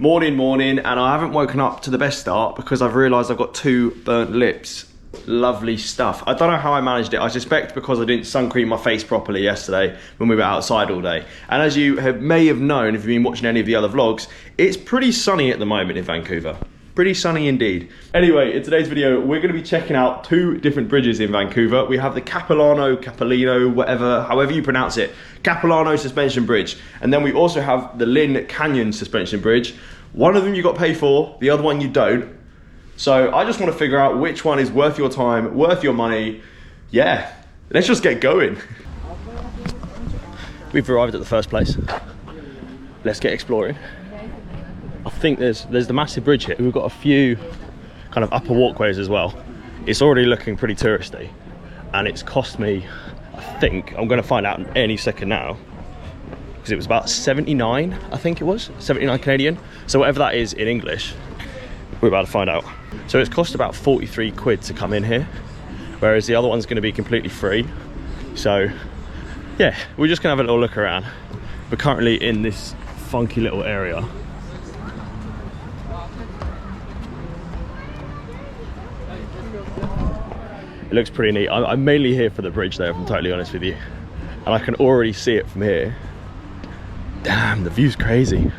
Morning, and I haven't woken up to the best start because I've realised I've got 2 burnt lips. Lovely stuff. I don't know how I managed it. I suspect because I didn't sun cream my face properly yesterday when we were outside all day. And as you may have known if you've been watching any of the other vlogs, it's pretty sunny at the moment in Vancouver. Pretty sunny indeed. Anyway, in today's video, we're going to be checking out 2 different bridges in Vancouver. We have the Capilano, whatever, however you pronounce it, Capilano suspension bridge. And then we also have the Lynn Canyon suspension bridge. One of them you got paid for, the other one you don't. So I just want to figure out which one is worth your time, worth your money. Yeah, let's just get going. We've arrived at the first place. Let's get exploring. I think there's the massive bridge here. We've got a few kind of upper walkways as well. It's already looking pretty touristy, and it's cost me, I think, I'm going to find out any second now, because it was about 79, I think it was, 79 Canadian. So whatever that is in English, we're about to find out. So it's cost about 43 quid to come in here, whereas the other one's going to be completely free. So yeah, we're just going to have a little look around. We're currently in this funky little area. It looks pretty neat. I'm mainly here for the bridge though, if I'm totally honest with you. And I can already see it from here. Damn, the view's crazy.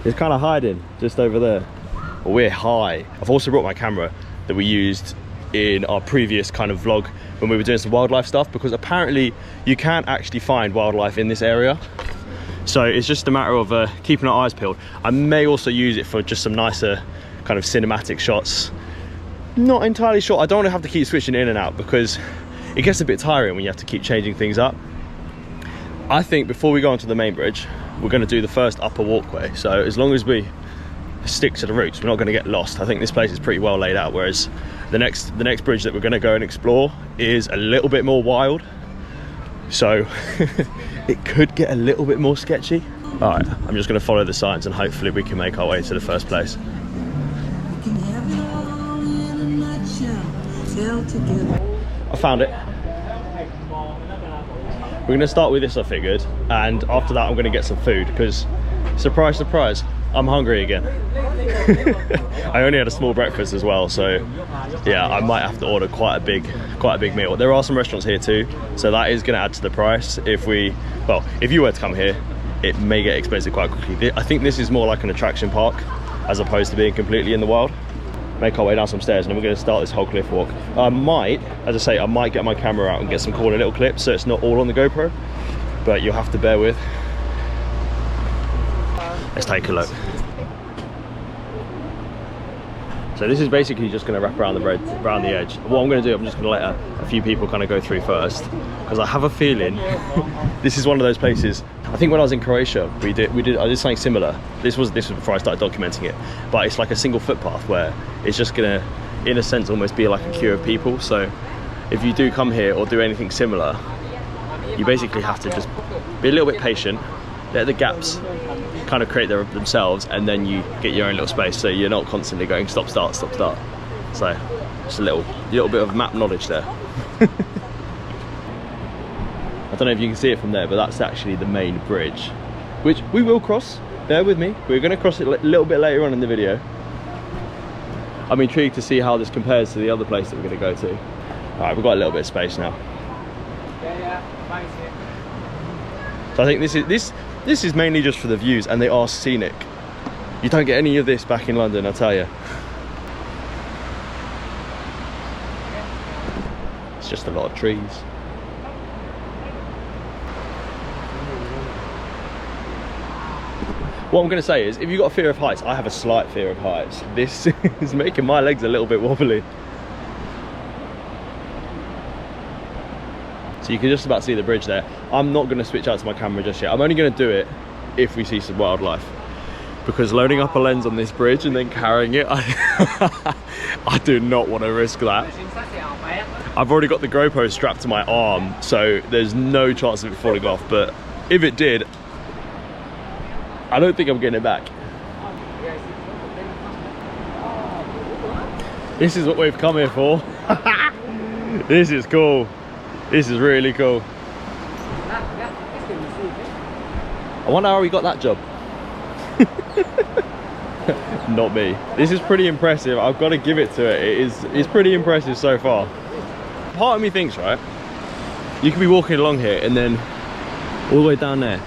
It's kind of hiding just over there. Well, we're high. I've also brought my camera that we used in our previous kind of vlog when we were doing some wildlife stuff, because apparently you can't actually find wildlife in this area. So it's just a matter of keeping our eyes peeled. I may also use it for just some nicer kind of cinematic shots. Not entirely sure. I don't want to have to keep switching in and out because it gets a bit tiring when you have to keep changing things up. I think before we go onto the main bridge, we're going to do the first upper walkway. So as long as we stick to the routes, we're not going to get lost. I think this place is pretty well laid out, whereas the next bridge that we're going to go and explore is a little bit more wild. So it could get a little bit more sketchy. All right, I'm just going to follow the signs and hopefully we can make our way to the first place. I found it. We're going to start with this, I figured, and after that I'm going to get some food because, surprise, surprise, I'm hungry again. I only had a small breakfast as well, so yeah, I might have to order quite a big meal. There are some restaurants here too, so that is going to add to the price. If you were to come here, it may get expensive quite quickly. I think this is more like an attraction park as opposed to being completely in the wild. Make our way down some stairs and then we're going to start this whole cliff walk. I might get my camera out and get some corner little clips so it's not all on the GoPro, but you'll have to bear with. Let's take a look. So this is basically just going to wrap around the edge. What I'm going to do, I'm just going to let a few people kind of go through first, because I have a feeling this is one of those places. I think when I was in Croatia, I did something similar. This was before I started documenting it, but it's like a single footpath where it's just going to, in a sense, almost be like a queue of people. So if you do come here or do anything similar, you basically have to just be a little bit patient, let the gaps kind of create themselves, and then you get your own little space, so you're not constantly going stop start stop start. So just a little bit of map knowledge there. I don't know if you can see it from there, but that's actually the main bridge, which we will cross. Bear with me, we're going to cross it a little bit later on in the video. I'm intrigued to see how this compares to the other place that we're going to go to. All right, we've got a little bit of space now. So I think this is mainly just for the views, and they are scenic. You don't get any of this back in London, I tell you. It's just a lot of trees. What I'm going to say is, if you've got a fear of heights, I have a slight fear of heights. This is making my legs a little bit wobbly. So you can just about see the bridge there. I'm not going to switch out to my camera just yet. I'm only going to do it if we see some wildlife, because loading up a lens on this bridge and then carrying it, I do not want to risk that. I've already got the GoPro strapped to my arm, so there's no chance of it falling off, but if it did, I don't think I'm getting it back. This is what we've come here for. This is cool. This is really cool. I wonder how he got that job. Not me. This is pretty impressive. I've got to give it to it. It's pretty impressive so far. Part of me thinks, right, you could be walking along here and then all the way down there,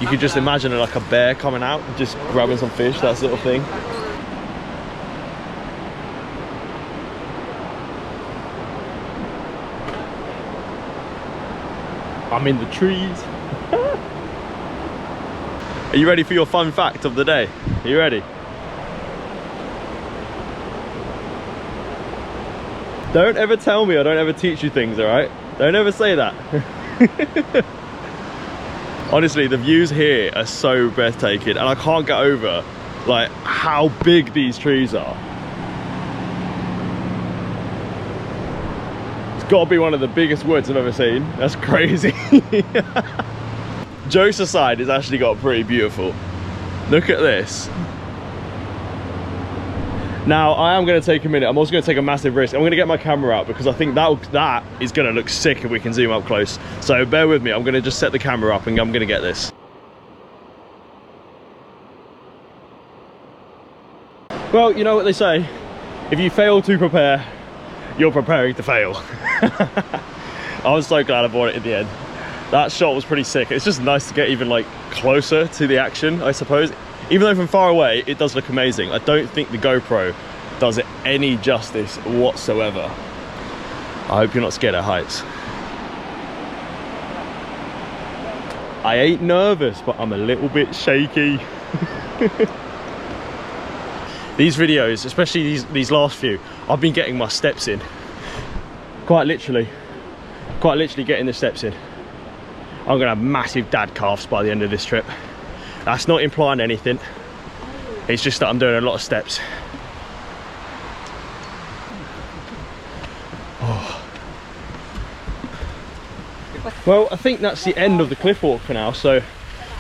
you could just imagine like a bear coming out, just grabbing some fish, that sort of thing. I'm in the trees. Are you ready for your fun fact of the day? Are you ready? Don't ever tell me I don't ever teach you things, all right? Don't ever say that. Honestly, the views here are so breathtaking, and I can't get over like how big these trees are. It's got to be one of the biggest woods I've ever seen. That's crazy. Jokes aside, it's actually got pretty beautiful. Look at this. Now, I am going to take a minute. I'm also going to take a massive risk. I'm going to get my camera out because I think that is going to look sick if we can zoom up close. So bear with me. I'm going to just set the camera up and I'm going to get this. Well, you know what they say. If you fail to prepare, you're preparing to fail. I was so glad I bought it in the end. That shot was pretty sick. It's just nice to get even like closer to the action, I suppose. Even though from far away, it does look amazing. I don't think the GoPro does it any justice whatsoever. I hope you're not scared of heights. I ain't nervous, but I'm a little bit shaky. These videos, especially these last few, I've been getting my steps in. Quite literally getting the steps in. I'm gonna have massive dad calves by the end of this trip. That's not implying anything. It's just that I'm doing a lot of steps. Oh. Well, I think that's the end of the cliff walk for now. So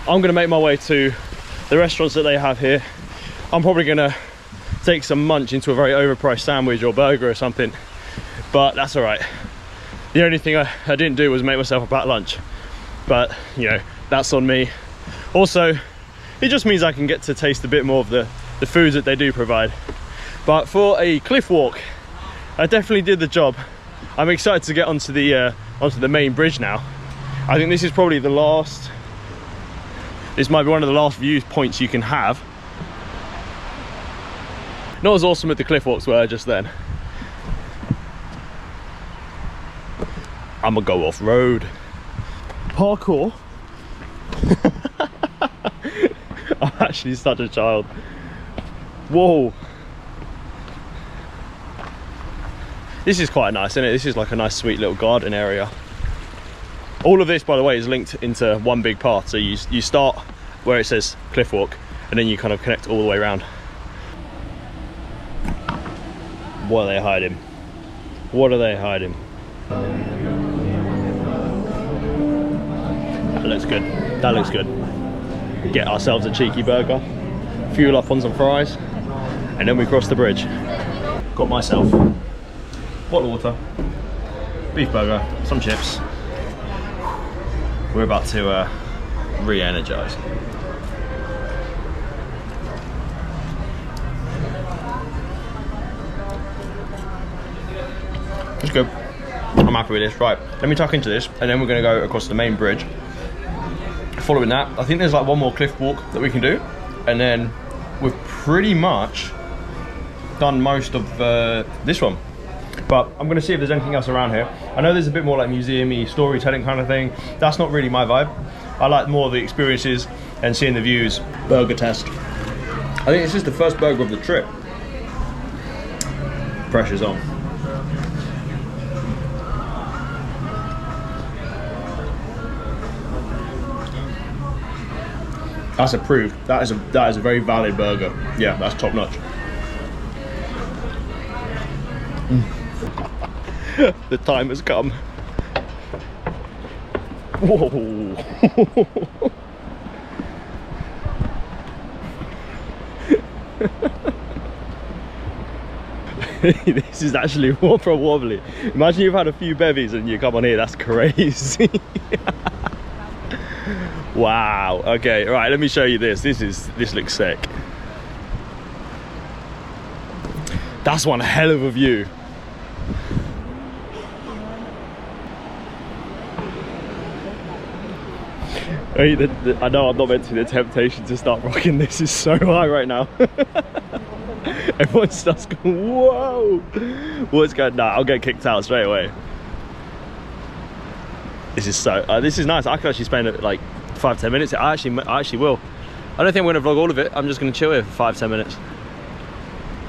I'm gonna make my way to the restaurants that they have here. I'm probably gonna take some munch into a very overpriced sandwich or burger or something, but that's all right. The only thing I didn't do was make myself a packed lunch, but you know, that's on me. Also, it just means I can get to taste a bit more of the foods that they do provide. But for a cliff walk, I definitely did the job. I'm excited to get onto the main bridge now. I think this is probably the last, this might be one of the last viewpoints you can have. Not as awesome as the cliff walks were just then. I'm gonna go off road. Parkour. I'm actually such a child. Whoa. This is quite nice, isn't it? This is like a nice sweet little garden area. All of this, by the way, is linked into one big path. So you start where it says cliff walk and then you kind of connect all the way around. What are they hiding? What are they hiding? That looks good. That looks good. Get ourselves a cheeky burger, fuel up on some fries, and then we cross the bridge. Got myself a bottle of water, beef burger, some chips. We're about to re-energize. It's good. I'm happy with this. Right, let me tuck into this, and then we're going to go across the main bridge. Following that, I think there's like one more cliff walk that we can do, and then we've pretty much done most of this one. But I'm gonna see if there's anything else around here. I know there's a bit more like museum-y, storytelling kind of thing. That's not really my vibe. I like more of the experiences and seeing the views. Burger test. I think this is the first burger of the trip. Pressure's on. That's approved. That is a very valid burger. Yeah, that's top notch. The time has come. Whoa. This is actually proper wobbly. Imagine you've had a few bevies and you come on here, that's crazy. Wow. Okay. All right. Let me show you this. This looks sick. That's one hell of a view. I know I'm not meant to. The temptation to start rocking this is so high right now. Everyone starts going, whoa! What's going on? Nah, I'll get kicked out straight away. This is so, this is nice. I could actually spend like 5-10 minutes. I actually will. I don't think I'm going to vlog all of it. I'm just going to chill here for 5-10 minutes.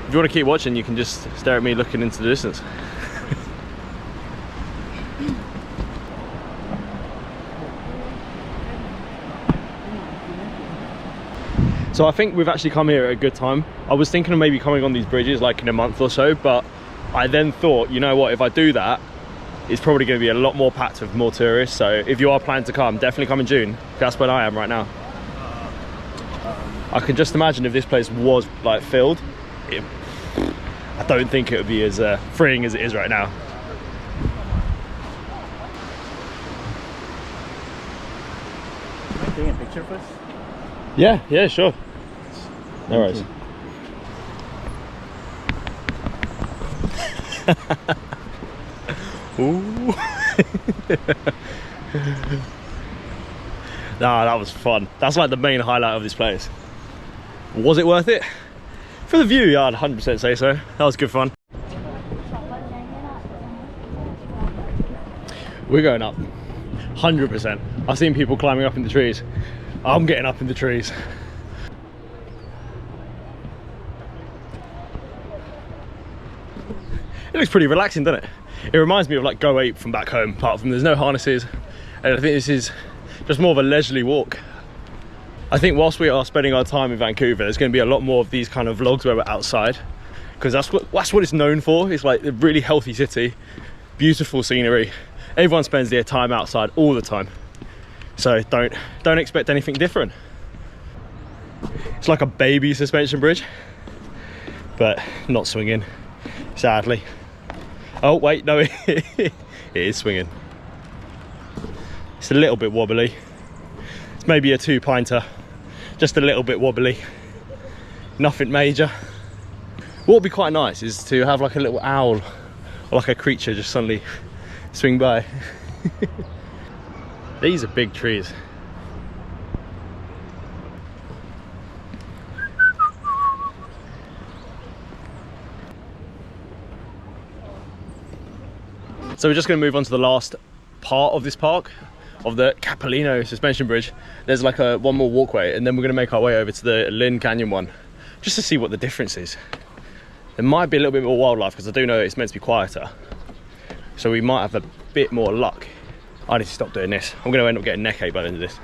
If you want to keep watching, you can just stare at me looking into the distance. So I think we've actually come here at a good time. I was thinking of maybe coming on these bridges like in a month or so, but I then thought, you know what, if I do that, it's probably going to be a lot more packed with more tourists. So if you are planning to come, definitely come in June. That's when I am right now. I can just imagine if this place was like filled, I don't think it would be as freeing as it is right now. Can I take a picture first? Yeah, sure. No worries. Ooh. Nah, that was fun. That's like the main highlight of this place. Was it worth it? For the view, yeah, I'd 100% say so. That was good fun. We're going up, 100%. I've seen people climbing up in the trees. I'm getting up in the trees. It looks pretty relaxing, doesn't it? It reminds me of like Go Ape from back home, apart from there's no harnesses. And I think this is just more of a leisurely walk. I think whilst we are spending our time in Vancouver, there's going to be a lot more of these kind of vlogs where we're outside, because that's what it's known for. It's like a really healthy city, beautiful scenery. Everyone spends their time outside all the time. So don't expect anything different. It's like a baby suspension bridge, but not swinging, sadly. Oh wait, no, it is swinging. It's a little bit wobbly. It's maybe a 2-pinter, just a little bit wobbly. Nothing major. What would be quite nice is to have like a little owl or like a creature just suddenly swing by. These are big trees. So we're just going to move on to the last part of this park, of the Capilano suspension bridge. There's like one more walkway, and then we're going to make our way over to the Lynn Canyon one, just to see what the difference is. There might be a little bit more wildlife, because I do know it's meant to be quieter. So we might have a bit more luck. I need to stop doing this. I'm going to end up getting neck ache by the end of this.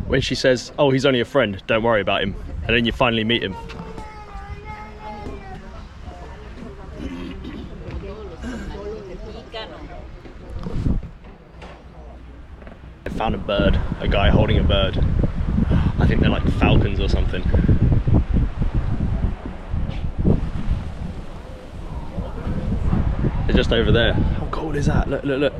When she says, oh, he's only a friend, don't worry about him. And then you finally meet him. I found a bird, a guy holding a bird. I think they're like falcons or something. They're just over there. How cool is that? Look, look, look.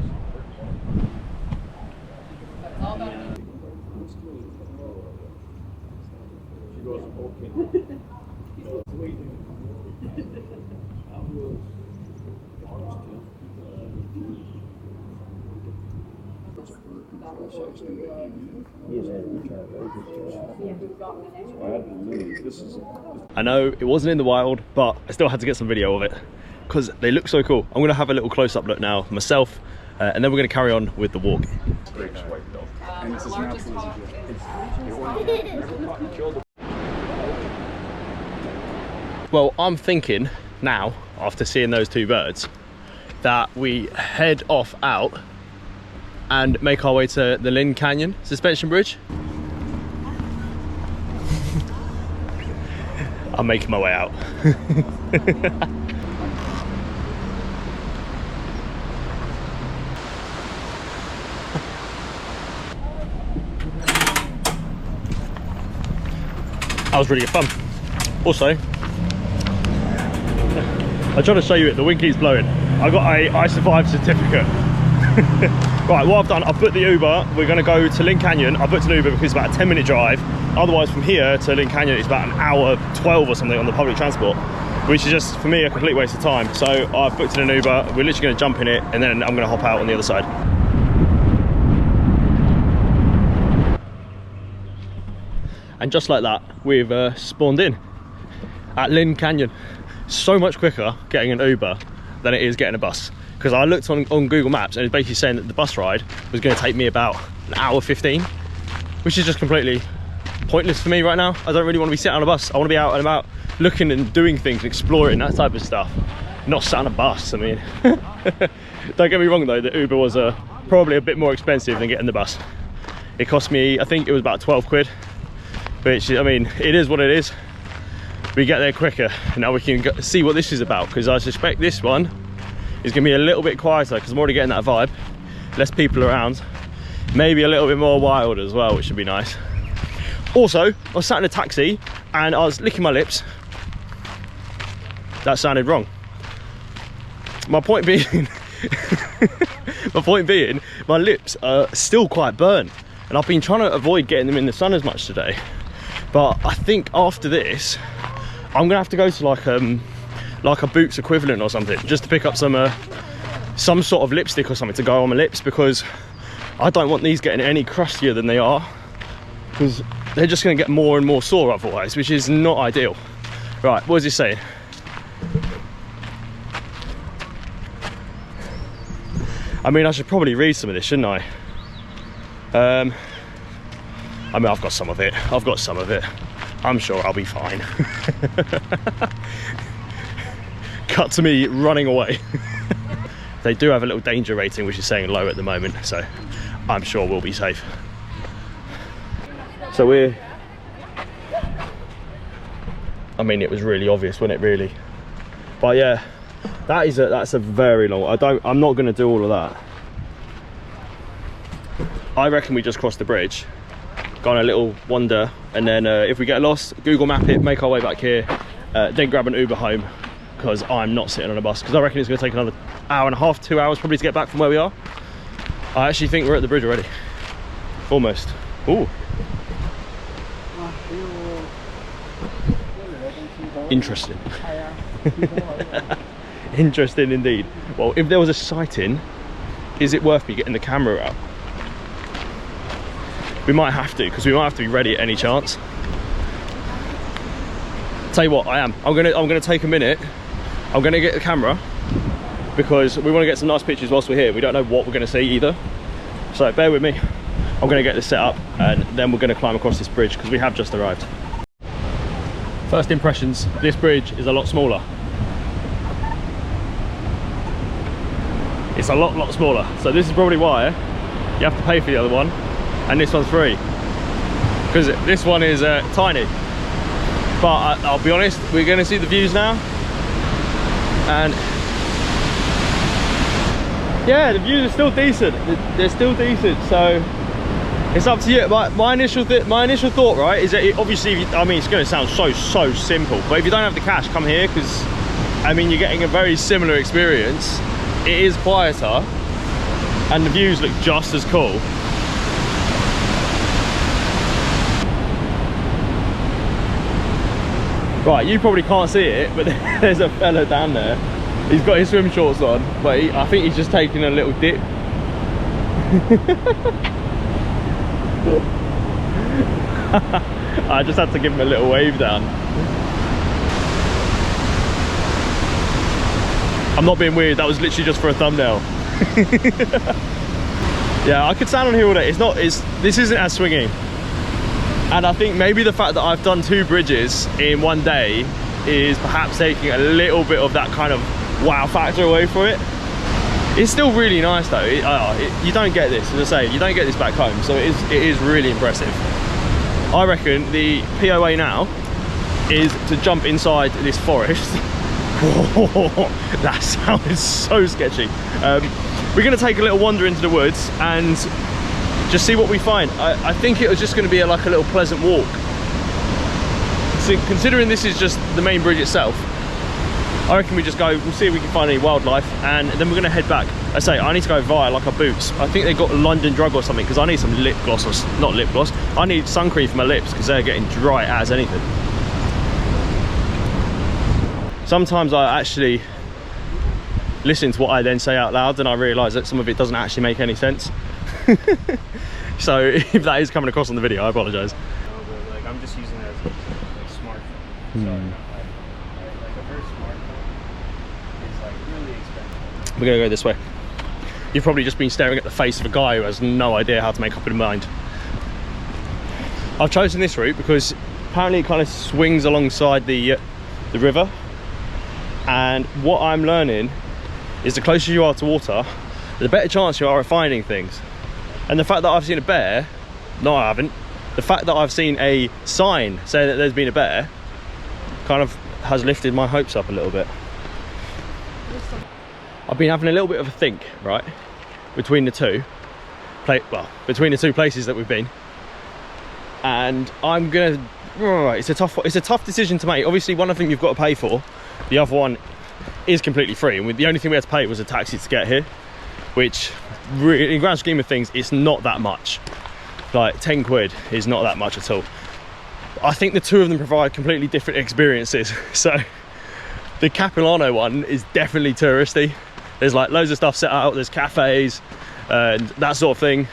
I know it wasn't in the wild, but I still had to get some video of it because they look so cool. I'm going to have a little close-up look now myself, and then we're going to carry on with the walk. Well, I'm thinking now, after seeing those two birds, that we head off out and make our way to the Lynn Canyon suspension bridge. I'm making my way out. That was really good fun. Also, I tried to show you it, the wind keeps blowing. I got a I survived certificate. Right, what I've done, I've booked the Uber. We're gonna go to Lynn Canyon. I booked an Uber because it's about a 10-minute drive. Otherwise, from here to Lynn Canyon, it's about an hour 12 or something on the public transport, which is just, for me, a complete waste of time. So I've booked an Uber. We're literally gonna jump in it, and then I'm gonna hop out on the other side. And just like that, we've spawned in at Lynn Canyon. So much quicker getting an Uber than it is getting a bus. Because I looked on Google Maps and it's basically saying that the bus ride was going to take me about an hour 15, which is just completely pointless for me right now. I don't really want to be sitting on a bus. I want to be out and about looking and doing things and exploring, that type of stuff. Not sat on a bus, I mean. Don't get me wrong though, the Uber was probably a bit more expensive than getting the bus. It cost me, I think it was about 12 quid, which, I mean, it is what it is. We get there quicker. Now we can see what this is about, because I suspect this one is going to be a little bit quieter, because I'm already getting that vibe. Less people around, maybe a little bit more wild as well, which should be nice. Also, I was sat in a taxi and I was licking my lips. That sounded wrong. My point being, my lips are still quite burnt, and I've been trying to avoid getting them in the sun as much today. But I think after this, I'm gonna have to go to like a Boots equivalent or something, just to pick up some sort of lipstick or something to go on my lips, because I don't want these getting any crustier than they are, because they're just going to get more and more sore otherwise, which is not ideal. Right, what is he saying? I mean, I should probably read some of this, shouldn't I? I mean, I've got some of it. I'm sure I'll be fine. Cut to me running away. They do have a little danger rating, which is saying low at the moment, so I'm sure we'll be safe. So I mean, it was really obvious, wasn't it, really? But yeah, that's a very long, I'm not going to do all of that. I reckon we just cross the bridge, go on a little wander, and then if we get lost, Google map it, make our way back here, then grab an Uber home, because I'm not sitting on a bus, because I reckon it's going to take another hour and a half, 2 hours probably to get back from where we are. I actually think we're at the bridge already. Almost. Ooh. Interesting. Interesting indeed. Well, if there was a sighting, is it worth me getting the camera out? We might have to, because we might have to be ready at any chance. Tell you what, I'm gonna take a minute. I'm gonna get the camera, because we want to get some nice pictures whilst we're here. We don't know what we're gonna see either, so bear with me. I'm gonna get this set up, and then we're gonna climb across this bridge, because we have just arrived. First impressions, this bridge is a lot smaller. It's a lot smaller, so this is probably why you have to pay for the other one and this one's free, because this one is tiny. But I'll be honest, we're going to see the views now, and yeah, the views are still decent. They're still decent, so it's up to you. My initial thought, right, is that obviously, I mean, it's going to sound so simple, but if you don't have the cash, come here, because I mean, you're getting a very similar experience. It is quieter, and the views look just as cool. Right, you probably can't see it, but there's a fella down there. He's got his swim shorts on, but I think he's just taking a little dip. I just had to give him a little wave down. I'm not being weird, that was literally just for a thumbnail. Yeah, I could stand on here all day. This isn't as swingy. And I think maybe the fact that I've done 2 bridges in one day is perhaps taking a little bit of that kind of wow factor away from it. It's still really nice though. You don't get this, as I say, you don't get this back home, so it is really impressive. I reckon the POA now is to jump inside this forest. That sounds so sketchy. We're going to take a little wander into the woods and just see what we find. I think it was just going to be like a little pleasant walk. So considering this is just the main bridge itself, I reckon we just go, we'll see if we can find any wildlife, and then we're gonna head back. I say, I need to go via like our boots. I think they got London Drug or something, because I need some lip gloss, or not lip gloss, I need sun cream for my lips, because they're getting dry as anything. Sometimes I actually listen to what I then say out loud, and I realise that some of it doesn't actually make any sense. So if that is coming across on the video, I apologise. No, but like I'm just using it as a like, smartphone. So like a very smartphone is like really expensive. We're gonna go this way. You've probably just been staring at the face of a guy who has no idea how to make up his mind. I've chosen this route because apparently it kind of swings alongside the river, and what I'm learning is the closer you are to water, the better chance you are of finding things. And the fact that I've seen a bear, no I haven't, the fact that I've seen a sign saying that there's been a bear kind of has lifted my hopes up a little bit. I've been having a little bit of a think, right, between the two places that we've been, and I'm gonna, it's a tough decision to make. Obviously one of them you've got to pay for, the other one is completely free, and the only thing we had to pay was a taxi to get here, which really, in the grand scheme of things, it's not that much. Like 10 quid is not that much at all. I think the two of them provide completely different experiences. So the Capilano one is definitely touristy. There's like loads of stuff set out, there's cafes and that sort of thing.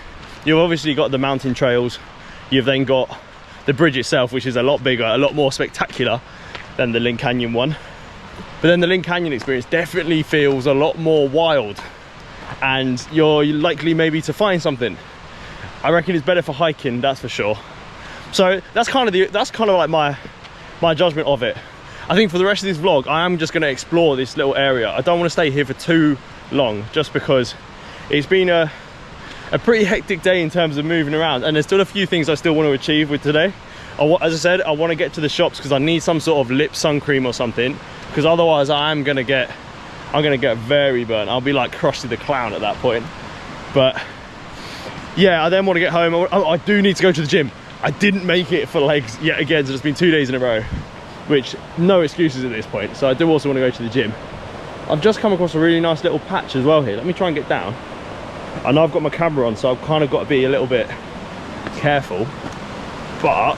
You've obviously got the mountain trails, you've then got the bridge itself, which is a lot bigger, a lot more spectacular than the Lynn Canyon one. But then the Lynn Canyon experience definitely feels a lot more wild, and you're likely maybe to find something. I reckon it's better for hiking, that's for sure. So that's kind of like my judgment of it. I think for the rest of this vlog, I am just going to explore this little area. I don't want to stay here for too long, just because it's been a pretty hectic day in terms of moving around, and there's still a few things I still want to achieve with today. As I said, I want to get to the shops because I need some sort of lip sun cream or something, because otherwise I'm gonna get very burnt. I'll be like Krusty the Clown at that point. But yeah, I then want to get home. I do need to go to the gym. I didn't make it for legs yet again, so it's been 2 days in a row, which no excuses at this point. So I do also want to go to the gym. I've just come across a really nice little patch as well here. Let me try and get down. I know I've got my camera on, so I've kind of got to be a little bit careful, but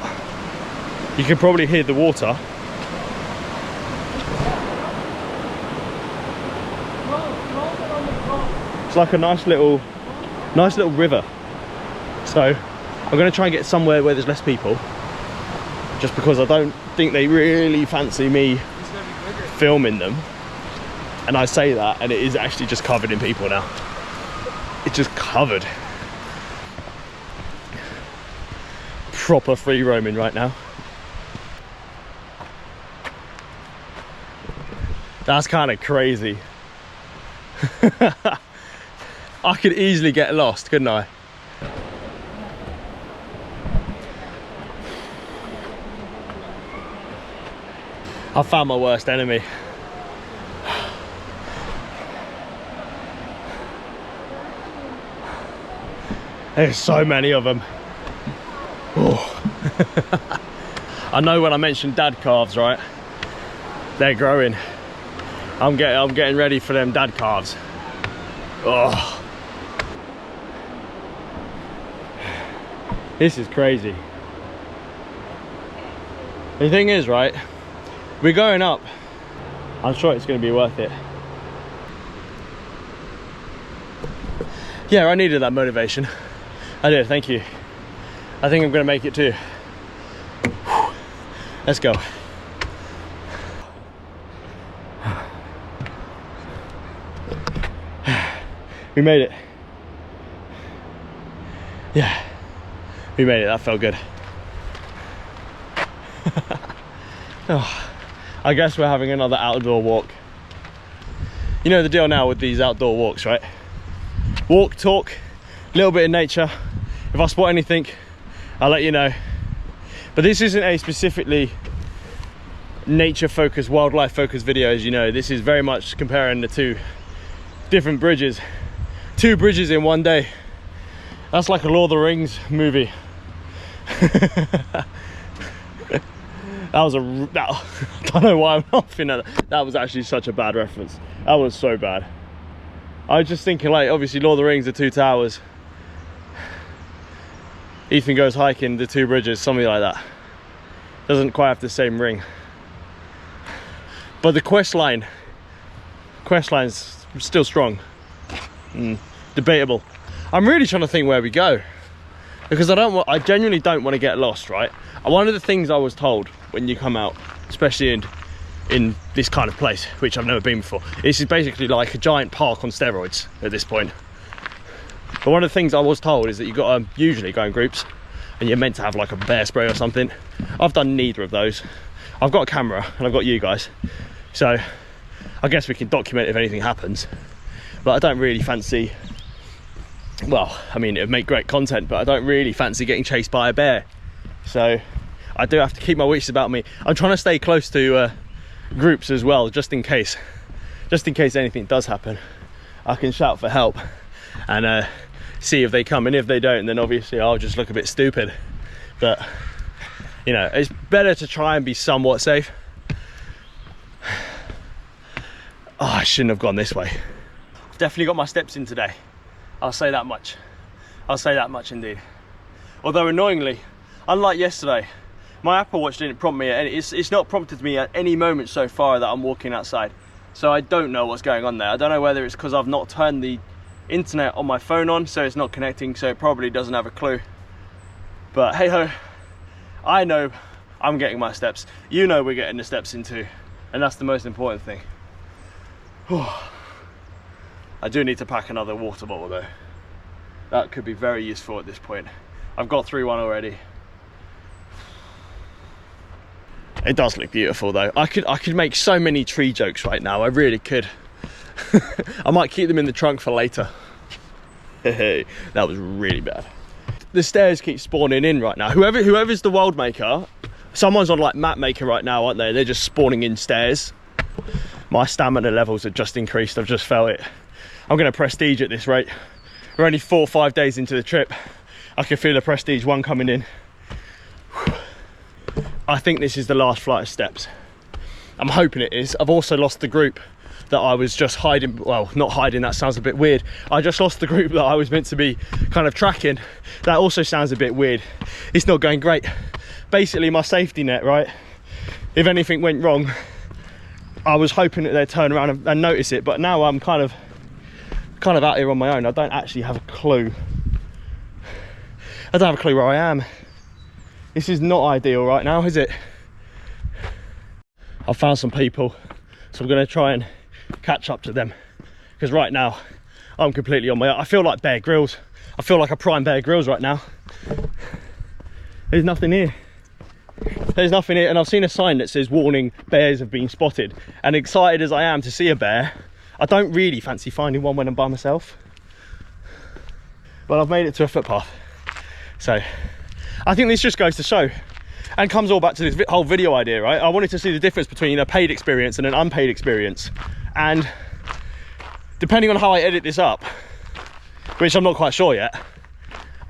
you can probably hear the water. It's like a nice little river. So I'm going to try and get somewhere where there's less people, just because I don't think they really fancy me filming them. And I say that, and it is actually just covered in people now. It's just covered. Proper free roaming right now. That's kind of crazy. I could easily get lost, couldn't I? I found my worst enemy. There's so many of them. Oh. I know when I mentioned dad calves, right? They're growing. I'm getting ready for them dad calves. Oh. This is crazy. The thing is, right, we're going up. I'm sure it's going to be worth it. Yeah, I needed that motivation. I did, thank you. I think I'm going to make it too. Let's go. We made it. Yeah, we made it. That felt good. Oh, I guess we're having another outdoor walk. You know the deal now with these outdoor walks, right? Walk, talk, a little bit of nature. If I spot anything, I'll let you know. But this isn't a specifically nature focused, wildlife focused video, as you know. This is very much comparing the two different bridges. 2 bridges in one day. That's like a Lord of the Rings movie. That was I don't know why I'm laughing at that. That was actually such a bad reference. That was so bad. I was just thinking, like, obviously Lord of the Rings, the Two Towers. Ethan goes hiking, the Two Bridges, something like that. Doesn't quite have the same ring. But the questline's still strong. Debatable. I'm really trying to think where we go, because I genuinely don't want to get lost, right? One of the things I was told when you come out, especially in this kind of place, which I've never been before, this is basically like a giant park on steroids at this point. But one of the things I was told is that you got to usually go in groups, and you're meant to have like a bear spray or something. I've done neither of those. I've got a camera and I've got you guys, so I guess we can document if anything happens. But I don't really fancy, well, I mean, it would make great content, but I don't really fancy getting chased by a bear. So I do have to keep my wits about me. I'm trying to stay close to groups as well, just in case anything does happen. I can shout for help and see if they come, and if they don't, then obviously I'll just look a bit stupid. But you know, it's better to try and be somewhat safe. Oh, I shouldn't have gone this way. I've definitely got my steps in today. I'll say that much. I'll say that much indeed. Although annoyingly, unlike yesterday, my Apple Watch didn't prompt me at any, it's not prompted me at any moment so far that I'm walking outside. So I don't know what's going on there. I don't know whether it's because I've not turned the internet on my phone on, so it's not connecting, so it probably doesn't have a clue. But hey ho, I know I'm getting my steps. You know we're getting the steps in too, and that's the most important thing. I do need to pack another water bottle though. That could be very useful at this point. I've got through one already. It does look beautiful though. I could make so many tree jokes right now. I really could. I might keep them in the trunk for later. Hey, that was really bad. The stairs keep spawning in right now. Whoever's the world maker, someone's on like map maker right now, aren't they? They're just spawning in stairs. My stamina levels have just increased. I've just felt it. I'm going to prestige at this rate. We're only 4 or 5 days into the trip. I can feel the prestige 1 coming in. I think this is the last flight of steps. I'm hoping it is. I've also lost the group that I was just hiding. Well, not hiding, that sounds a bit weird. I just lost the group that I was meant to be kind of tracking. That also sounds a bit weird. It's not going great. Basically my safety net, right? If anything went wrong, I was hoping that they'd turn around and notice it, but now I'm kind of out here on my own. I don't actually have a clue. I don't have a clue where I am. This is not ideal right now, is it? I've found some people, so I'm going to try and catch up to them, because right now I'm completely on my own. I feel like Bear Grylls. I feel like a prime Bear Grylls right now. There's nothing here. There's nothing here, and I've seen a sign that says warning, bears have been spotted. And excited as I am to see a bear, I don't really fancy finding one when I'm by myself. But I've made it to a footpath. So I think this just goes to show, and comes all back to this whole video idea, right? I wanted to see the difference between a paid experience and an unpaid experience. And depending on how I edit this up, which I'm not quite sure yet,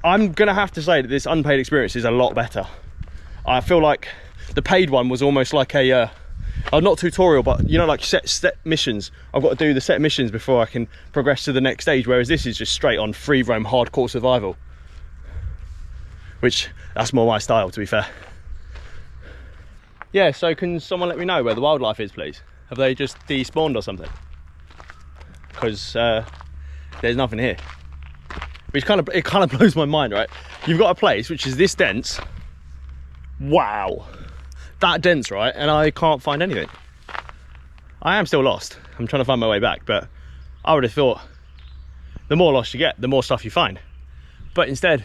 I'm gonna have to say that this unpaid experience is a lot better. I feel like the paid one was almost like a not tutorial, but you know, like set missions. I've got to do the set missions before I can progress to the next stage, whereas this is just straight on free roam hardcore survival, which that's more my style, to be fair. Yeah, so can someone let me know where the wildlife is, please? Have they just despawned or something? Because there's nothing here, which kind of blows my mind, right? You've got a place which is this dense. Wow, that dense, right? And I can't find anything. I am still lost. I'm trying to find my way back, but I would have thought the more lost you get, the more stuff you find. But instead,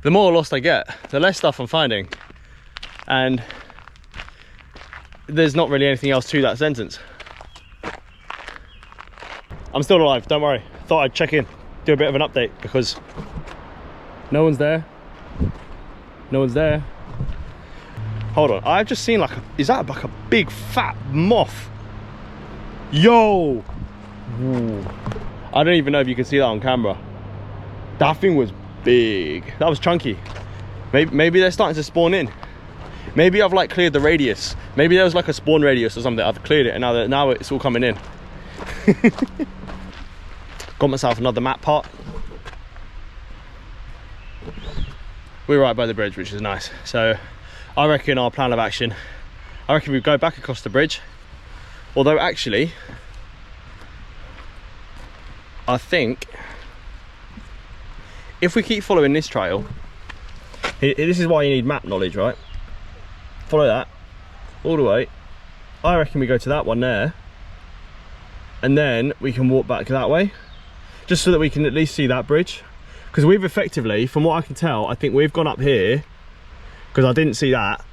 the more lost I get, the less stuff I'm finding. And there's not really anything else to that sentence. I'm still alive, don't worry. Thought I'd check in, do a bit of an update, because no one's there. No one's there. Hold on, I've just seen like is that like a big fat moth? Yo! Ooh. I don't even know if you can see that on camera. That thing was big. That was chunky. Maybe they're starting to spawn in. Maybe I've like cleared the radius. Maybe there was like a spawn radius or something. I've cleared it and now it's all coming in. Got myself another map pot. We're right by the bridge, which is nice. So I reckon our plan of action, I reckon we go back across the bridge. Although actually, I think if we keep following this trail, this is why you need map knowledge, right? Follow that all the way. I reckon we go to that one there, and then we can walk back that way, just so that we can at least see that bridge. Because we've effectively, from what I can tell, I think we've gone up here, because I didn't see that.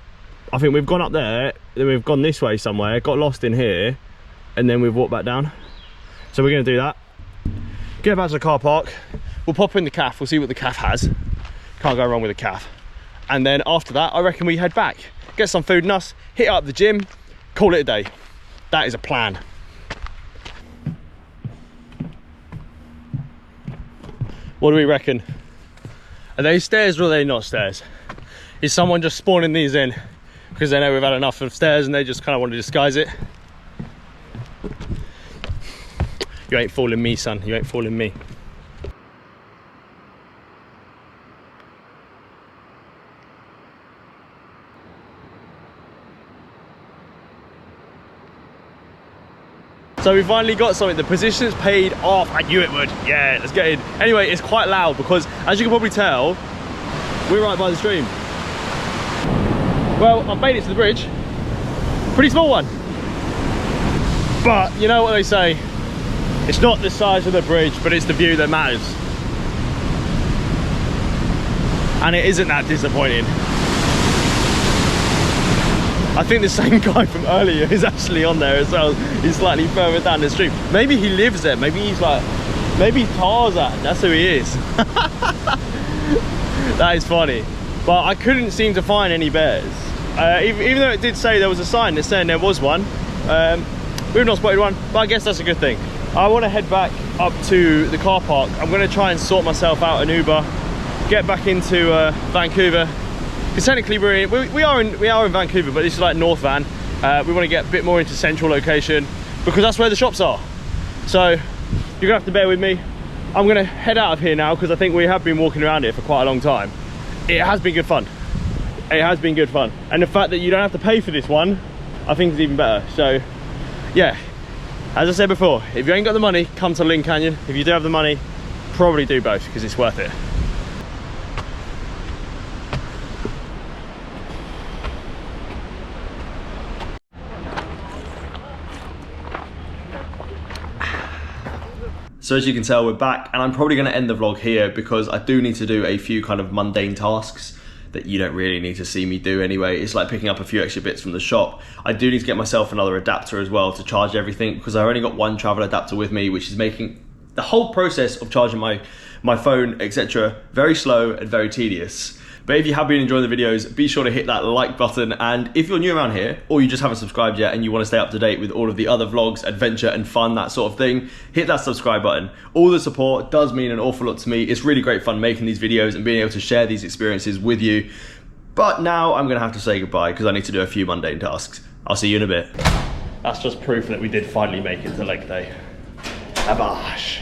I think we've gone up there, then we've gone this way somewhere, got lost in here, and then we've walked back down. So we're going to do that. Get back to the car park. We'll pop in the calf. We'll see what the calf has. Can't go wrong with a calf. And then after that, I reckon we head back, get some food in us, hit up the gym, call it a day. That is a plan. What do we reckon? Are they stairs or are they not stairs? Is someone just spawning these in because they know we've had enough of stairs and they just kind of want to disguise it? You ain't fooling me, son. You ain't fooling me. So we finally got something. The position's paid off. I knew it would. Yeah, let's get in. Anyway, it's quite loud because, as you can probably tell, we're right by the stream. Well, I've made it to the bridge. Pretty small one. But you know what they say, it's not the size of the bridge, but it's the view that matters. And it isn't that disappointing. I think the same guy from earlier is actually on there as well. He's slightly further down the stream. Maybe he lives there. Maybe he's like, maybe Tarzan. That's who he is. That is funny. But I couldn't seem to find any bears. Even though it did say there was a sign that saying there was one. We've not spotted one, but I guess that's a good thing. I want to head back up to the car park. I'm going to try and sort myself out an Uber, get back into Vancouver. Because technically we are in Vancouver, but this is like North Van. We want to get a bit more into central location because that's where the shops are. So you're gonna have to bear with me. I'm gonna head out of here now because I think we have been walking around here for quite a long time. It has been good fun. It has been good fun, and the fact that you don't have to pay for this one, I think is even better. So yeah, as I said before, if you ain't got the money, come to Lynn Canyon. If you do have the money, probably do both because it's worth it. So as you can tell, we're back, and I'm probably going to end the vlog here because I do need to do a few kind of mundane tasks that you don't really need to see me do anyway. It's like picking up a few extra bits from the shop. I do need to get myself another adapter as well to charge everything because I only got one travel adapter with me, which is making the whole process of charging my phone, etc., very slow and very tedious. But if you have been enjoying the videos, be sure to hit that like button. And if you're new around here, or you just haven't subscribed yet and you want to stay up to date with all of the other vlogs, adventure and fun, that sort of thing, hit that subscribe button. All the support does mean an awful lot to me. It's really great fun making these videos and being able to share these experiences with you. But now I'm gonna have to say goodbye because I need to do a few mundane tasks. I'll see you in a bit. That's just proof that we did finally make it to leg day. Abash.